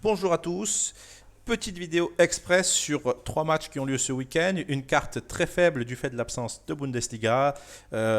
Bonjour à tous. Petite vidéo express sur trois matchs qui ont lieu ce week-end. Une carte très faible du fait de l'absence de Bundesliga.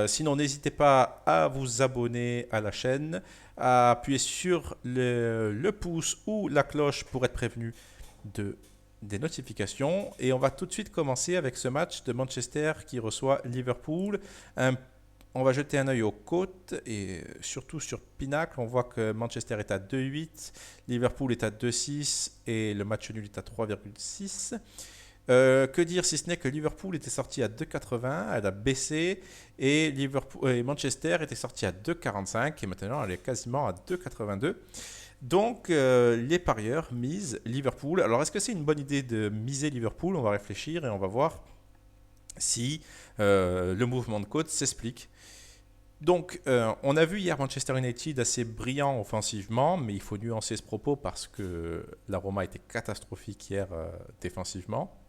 Sinon, n'hésitez pas à vous abonner à la chaîne, à appuyer sur le pouce ou la cloche pour être prévenu de, des notifications. Et on va tout de suite commencer avec ce match de Manchester qui reçoit Liverpool. On va jeter un œil aux côtes et surtout sur Pinacle. On voit que Manchester est à 2,8, Liverpool est à 2,6 et le match nul est à 3,6. Que dire si ce n'est que Liverpool était sorti à 2,80, elle a baissé et Manchester était sorti à 2,45 et maintenant elle est quasiment à 2,82. Donc les parieurs misent Liverpool. Alors est-ce que c'est une bonne idée de miser Liverpool? On va réfléchir et on va voir si le mouvement de côte s'explique. Donc, on a vu hier Manchester United assez brillant offensivement, mais il faut nuancer ce propos parce que la Roma était catastrophique hier défensivement.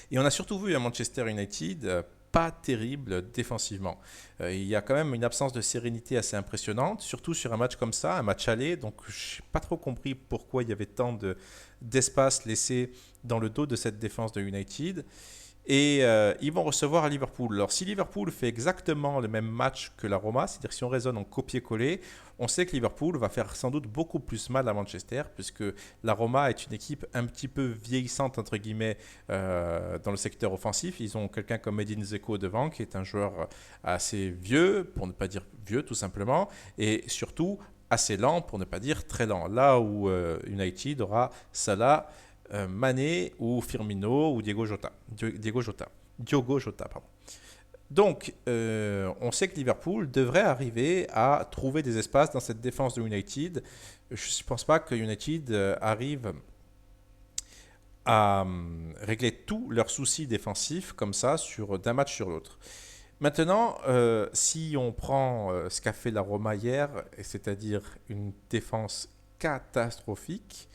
Et on a surtout vu un Manchester United pas terrible défensivement. Il y a quand même une absence de sérénité assez impressionnante, surtout sur un match comme ça, un match aller. Donc, je n'ai pas trop compris pourquoi il y avait tant d'espace laissé dans le dos de cette défense de United. Et ils vont recevoir à Liverpool. Alors si Liverpool fait exactement le même match que la Roma, c'est-à-dire si on raisonne en copier-coller, on sait que Liverpool va faire sans doute beaucoup plus mal à Manchester, puisque la Roma est une équipe un petit peu vieillissante, entre guillemets, dans le secteur offensif. Ils ont quelqu'un comme Edin Dzeko devant, qui est un joueur assez vieux, pour ne pas dire vieux tout simplement, et surtout assez lent, pour ne pas dire très lent. Là où United aura Salah, Mané ou Firmino ou Diogo Jota, pardon. Donc, on sait que Liverpool devrait arriver à trouver des espaces dans cette défense de United. Je ne pense pas que United arrive à régler tous leurs soucis défensifs comme ça d'un match sur l'autre. Maintenant, si on prend ce qu'a fait la Roma hier, c'est-à-dire une défense catastrophique,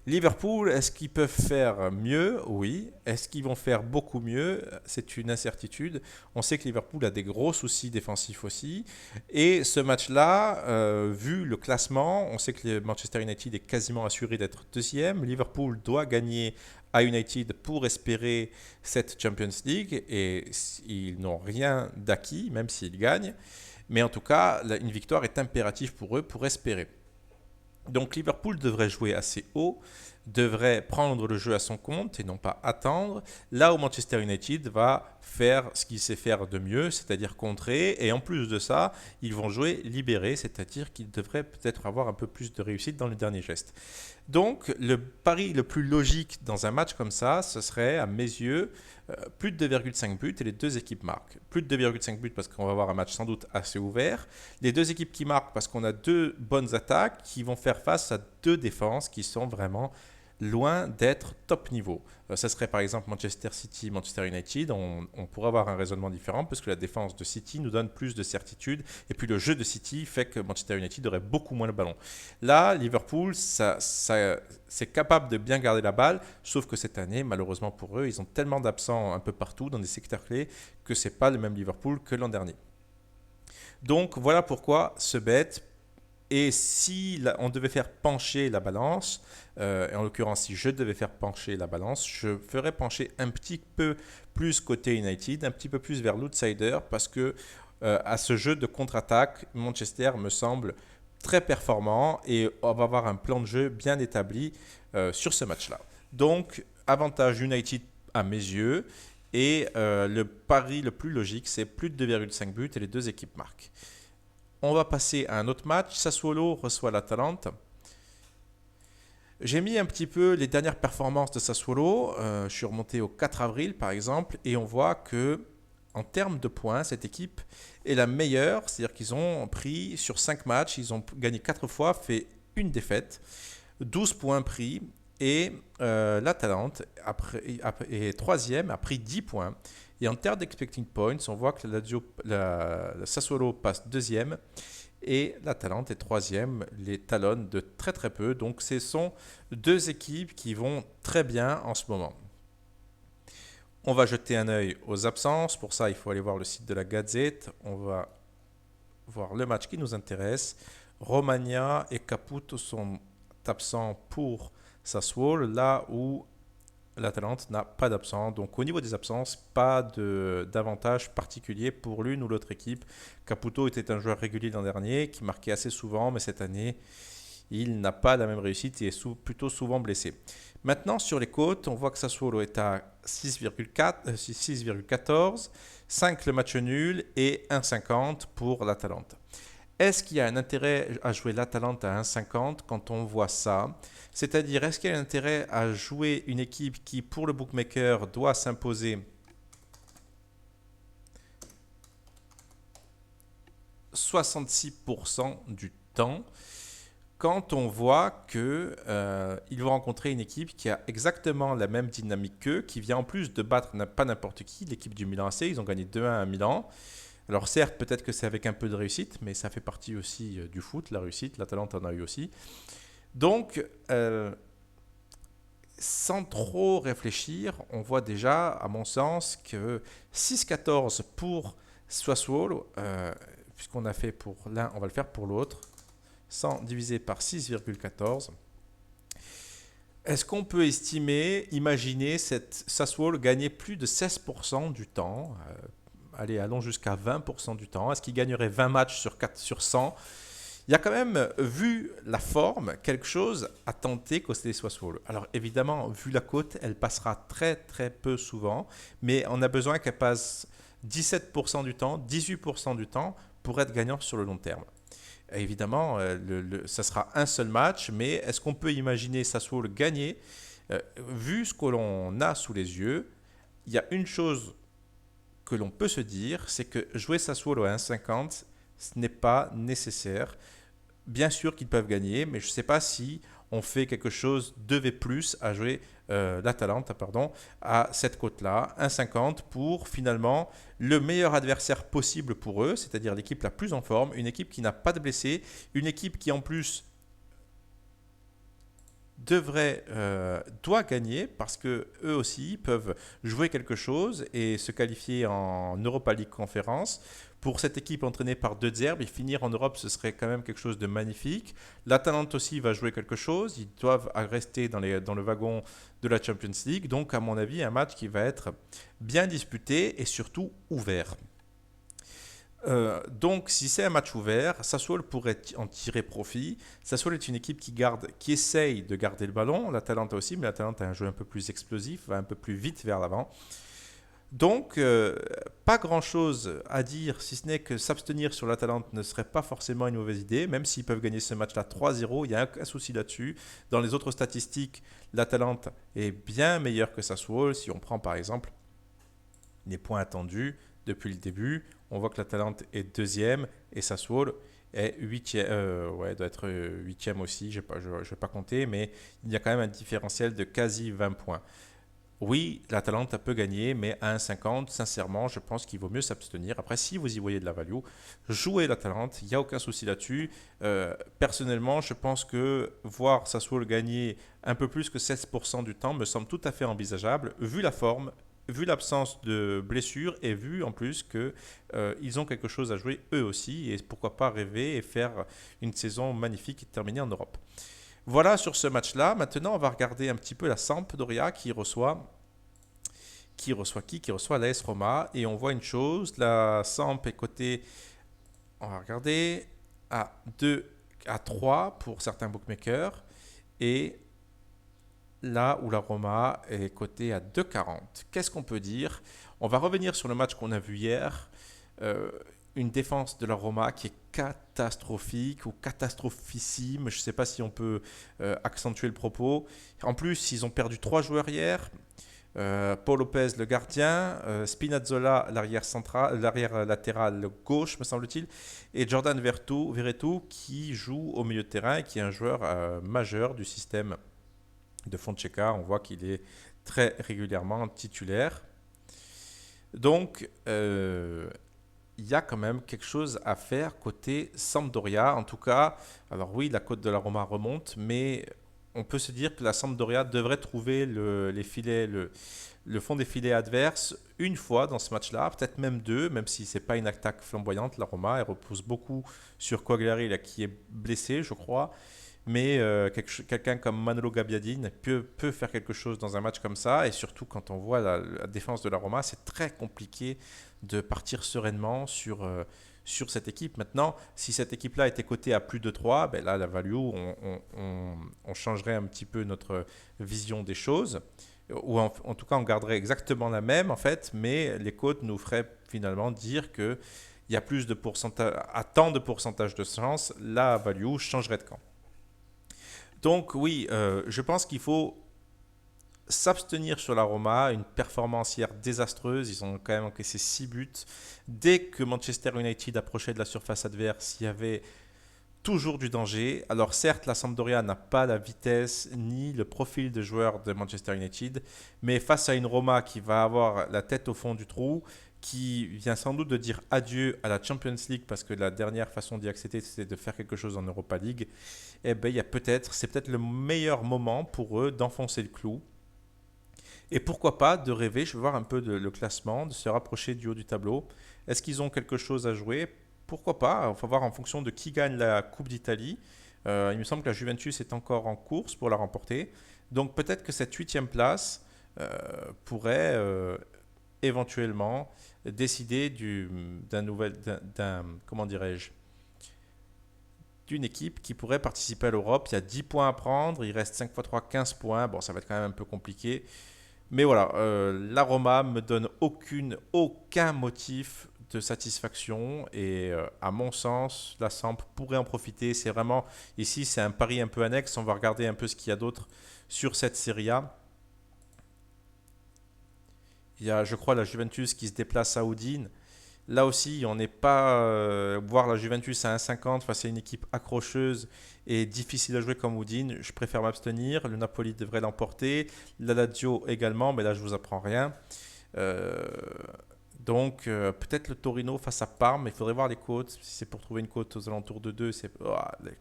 Liverpool, est-ce qu'ils peuvent faire mieux? Oui. Est-ce qu'ils vont faire beaucoup mieux? C'est une incertitude. On sait que Liverpool a des gros soucis défensifs aussi. Et ce match-là, vu le classement, on sait que Manchester United est quasiment assuré d'être deuxième. Liverpool doit gagner à United pour espérer cette Champions League. Et ils n'ont rien d'acquis, même s'ils gagnent. Mais en tout cas, une victoire est impérative pour eux pour espérer. Donc Liverpool devrait jouer assez haut, devrait prendre le jeu à son compte et non pas attendre, là où Manchester United va faire ce qu'il sait faire de mieux, c'est-à-dire contrer, et en plus de ça, ils vont jouer libérés, c'est-à-dire qu'ils devraient peut-être avoir un peu plus de réussite dans le dernier geste. Donc le pari le plus logique dans un match comme ça, ce serait à mes yeux plus de 2,5 buts et les deux équipes marquent. Plus de 2,5 buts parce qu'on va avoir un match sans doute assez ouvert. Les deux équipes qui marquent parce qu'on a deux bonnes attaques qui vont faire face à deux défenses qui sont vraiment loin d'être top niveau. Ça serait par exemple Manchester City, Manchester United. On pourrait avoir un raisonnement différent parce que la défense de City nous donne plus de certitude et puis le jeu de City fait que Manchester United aurait beaucoup moins le ballon. Là, Liverpool, c'est capable de bien garder la balle, sauf que cette année, malheureusement pour eux, ils ont tellement d'absents un peu partout dans des secteurs clés que c'est pas le même Liverpool que l'an dernier. Donc voilà pourquoi ce bet. Et si on devait faire pencher la balance, et en l'occurrence si je devais faire pencher la balance, je ferais pencher un petit peu plus côté United, un petit peu plus vers l'outsider, parce que à ce jeu de contre-attaque, Manchester me semble très performant et on va avoir un plan de jeu bien établi sur ce match-là. Donc avantage United à mes yeux, et le pari le plus logique, c'est plus de 2,5 buts et les deux équipes marquent. On va passer à un autre match. Sassuolo reçoit l'Atalante. J'ai mis un petit peu les dernières performances de Sassuolo. Je suis remonté au 4 avril par exemple et on voit que en termes de points, cette équipe est la meilleure. C'est-à-dire qu'ils ont pris sur 5 matchs, ils ont gagné 4 fois, fait une défaite, 12 points pris. Et l'Atalante est troisième, a pris 10 points. Et en termes d'expecting points, on voit que la Sassuolo passe deuxième et l'Atalante est troisième, les talonne de très très peu. Donc ce sont deux équipes qui vont très bien en ce moment. On va jeter un œil aux absences. Pour ça, il faut aller voir le site de la Gazette. On va voir le match qui nous intéresse. Romagna et Caputo sont absent pour Sassuolo, là où l'Atalante n'a pas d'absent. Donc au niveau des absences, pas d'avantage particulier pour l'une ou l'autre équipe. Caputo était un joueur régulier l'an dernier qui marquait assez souvent, mais cette année, il n'a pas la même réussite et est plutôt souvent blessé. Maintenant, sur les côtes, on voit que Sassuolo est à 6,14, 5 le match nul et 1,50 pour l'Atalanta. Est-ce qu'il y a un intérêt à jouer l'Atalanta à 1,50 quand on voit ça? C'est-à-dire, est-ce qu'il y a un intérêt à jouer une équipe qui, pour le bookmaker, doit s'imposer 66% du temps quand on voit qu'ils vont rencontrer une équipe qui a exactement la même dynamique qu'eux, qui vient en plus de battre pas n'importe qui, l'équipe du Milan AC, ils ont gagné 2-1 à Milan. Alors certes, peut-être que c'est avec un peu de réussite, mais ça fait partie aussi du foot, la réussite, l'Atalante en a eu aussi. Donc, sans trop réfléchir, on voit déjà, à mon sens, que 6-14 pour Sassuolo, puisqu'on a fait pour l'un, on va le faire pour l'autre, 100 divisé par 6,14. Est-ce qu'on peut imaginer cette Sassuolo gagner plus de 16% du temps allez, allons jusqu'à 20% du temps. Est-ce qu'il gagnerait 20 matchs sur 100? Il y a quand même, vu la forme, quelque chose à tenter côté Sassuolo. Alors évidemment, vu la cote, elle passera très très peu souvent, mais on a besoin qu'elle passe 17% du temps, 18% du temps pour être gagnant sur le long terme. Évidemment, ça sera un seul match, mais est-ce qu'on peut imaginer Sassuolo gagner? Vu ce que l'on a sous les yeux, il y a une chose que l'on peut se dire, c'est que jouer Sassuolo à 1,50, ce n'est pas nécessaire. Bien sûr qu'ils peuvent gagner, mais je ne sais pas si on fait quelque chose de V+, à jouer l'Atalanta, à cette cote-là, 1,50 pour finalement le meilleur adversaire possible pour eux, c'est-à-dire l'équipe la plus en forme, une équipe qui n'a pas de blessés, une équipe qui en plus doit gagner parce que eux aussi peuvent jouer quelque chose et se qualifier en Europa League Conférence. Pour cette équipe entraînée par De Zerbi, et finir en Europe, ce serait quand même quelque chose de magnifique. L'Atalante aussi va jouer quelque chose. Ils doivent rester dans le wagon de la Champions League. Donc, à mon avis, un match qui va être bien disputé et surtout ouvert. Donc, si c'est un match ouvert, Sassuolo pourrait en tirer profit. Sassuolo est une équipe qui essaye de garder le ballon. L'Atalanta aussi, mais l'Atalanta a un jeu un peu plus explosif, va un peu plus vite vers l'avant. Donc, pas grand-chose à dire, si ce n'est que s'abstenir sur l'Atalante ne serait pas forcément une mauvaise idée, même s'ils peuvent gagner ce match-là 3-0, il y a un souci là-dessus. Dans les autres statistiques, l'Atalante est bien meilleure que Sassuolo. Si on prend par exemple les points attendus depuis le début, on voit que l'Atalante est deuxième et Sassuolo est huitième, doit être huitième aussi, je ne vais pas compter, mais il y a quand même un différentiel de quasi 20 points. Oui, l'Atalanta peut gagner, mais à 1,50, sincèrement, je pense qu'il vaut mieux s'abstenir. Après, si vous y voyez de la value, jouez l'Atalanta, il n'y a aucun souci là-dessus. Personnellement, je pense que voir Sassuolo gagner un peu plus que 16% du temps me semble tout à fait envisageable, vu la forme, vu l'absence de blessures et vu en plus qu'ils ont quelque chose à jouer eux aussi, et pourquoi pas rêver et faire une saison magnifique et terminer en Europe. Voilà sur ce match-là. Maintenant, on va regarder un petit peu la Sampdoria qui reçoit qui reçoit l'AS Roma. Et on voit une chose, la Samp est cotée, on va regarder, à 2 à 3 pour certains bookmakers. Et là où la Roma est cotée à 2,40. Qu'est-ce qu'on peut dire? On va revenir sur le match qu'on a vu hier. Une défense de la Roma qui est catastrophique ou catastrophissime. Je ne sais pas si on peut accentuer le propos. En plus, ils ont perdu 3 joueurs hier. Paul Lopez, le gardien, Spinazzola, l'arrière latéral gauche, me semble-t-il, et Jordan Verretou qui joue au milieu de terrain et qui est un joueur majeur du système de Fonseca. On voit qu'il est très régulièrement titulaire. Donc, il y a quand même quelque chose à faire côté Sampdoria. En tout cas, alors oui, la cote de la Roma remonte, mais on peut se dire que la Sampdoria devrait trouver les filets, le fond des filets adverses une fois dans ce match-là, peut-être même deux, même si ce n'est pas une attaque flamboyante. La Roma, elle repose beaucoup sur Quagliarella qui est blessé, je crois. mais quelqu'un comme Manolo Gabbiadini peut faire quelque chose dans un match comme ça, et surtout quand on voit la défense de la Roma, c'est très compliqué de partir sereinement sur cette équipe. Maintenant, si cette équipe-là était cotée à plus de 3, ben là, la value, on changerait un petit peu notre vision des choses, ou en tout cas, on garderait exactement la même, en fait, mais les cotes nous feraient finalement dire que il y a plus de pourcentage, à tant de pourcentage de chance, la value changerait de camp. Donc oui, je pense qu'il faut s'abstenir sur la Roma, une performance hier désastreuse, ils ont quand même encaissé 6 buts. Dès que Manchester United approchait de la surface adverse, il y avait toujours du danger. Alors certes, la Sampdoria n'a pas la vitesse ni le profil de joueur de Manchester United, mais face à une Roma qui va avoir la tête au fond du trou, qui vient sans doute de dire adieu à la Champions League parce que la dernière façon d'y accéder c'était de faire quelque chose en Europa League, eh ben il y a c'est peut-être le meilleur moment pour eux d'enfoncer le clou. Et pourquoi pas de rêver, je vais voir un peu le classement, de se rapprocher du haut du tableau. Est-ce qu'ils ont quelque chose à jouer? Pourquoi pas? On va voir en fonction de qui gagne la Coupe d'Italie. Il me semble que la Juventus est encore en course pour la remporter. Donc peut-être que cette huitième place pourrait éventuellement décider comment dirais-je, d'une équipe qui pourrait participer à l'Europe. Il y a 10 points à prendre, il reste 5 x 3, 15 points. Bon, ça va être quand même un peu compliqué. Mais voilà, la Roma me donne aucun motif de satisfaction et à mon sens, la Samp pourrait en profiter. C'est vraiment, ici, c'est un pari un peu annexe. On va regarder un peu ce qu'il y a d'autre sur cette Serie A. Il y a, je crois, la Juventus qui se déplace à Udine. Là aussi, on n'est pas voir la Juventus à 1,50 face à une équipe accrocheuse et difficile à jouer comme Udine. Je préfère m'abstenir. Le Napoli devrait l'emporter. La Lazio également, mais là, je vous apprends rien. Euh, peut-être le Torino face à Parme, mais il faudrait voir les cotes. Si c'est pour trouver une cote aux alentours de 2, c'est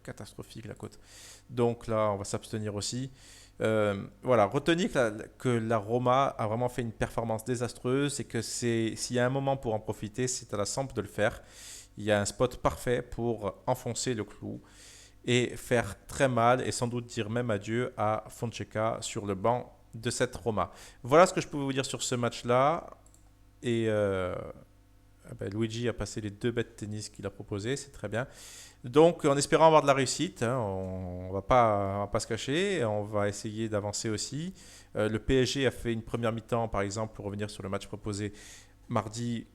catastrophique la cote. Donc là, on va s'abstenir aussi. Voilà, retenez que la Roma a vraiment fait une performance désastreuse et que s'il y a un moment pour en profiter, c'est à la Samp de le faire. Il y a un spot parfait pour enfoncer le clou et faire très mal et sans doute dire même adieu à Fonseca sur le banc de cette Roma. Voilà ce que je pouvais vous dire sur ce match-là. Et Luigi a passé les 2 bêtes tennis qu'il a proposées, c'est très bien. Donc, en espérant avoir de la réussite, hein, on va pas se cacher, on va essayer d'avancer aussi. Le PSG a fait une première mi-temps, par exemple, pour revenir sur le match proposé mardi,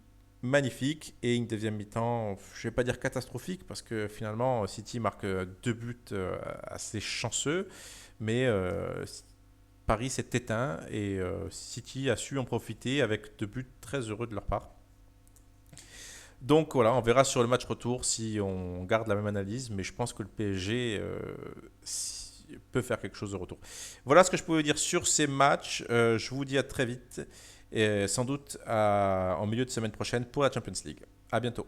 magnifique, et une deuxième mi-temps, je ne vais pas dire catastrophique, parce que finalement, City marque 2 buts assez chanceux, mais Paris s'est éteint et City a su en profiter avec 2 buts très heureux de leur part. Donc voilà, on verra sur le match retour si on garde la même analyse, mais je pense que le PSG peut faire quelque chose de retour. Voilà ce que je pouvais dire sur ces matchs. Je vous dis à très vite et sans doute en milieu de semaine prochaine pour la Champions League. À bientôt.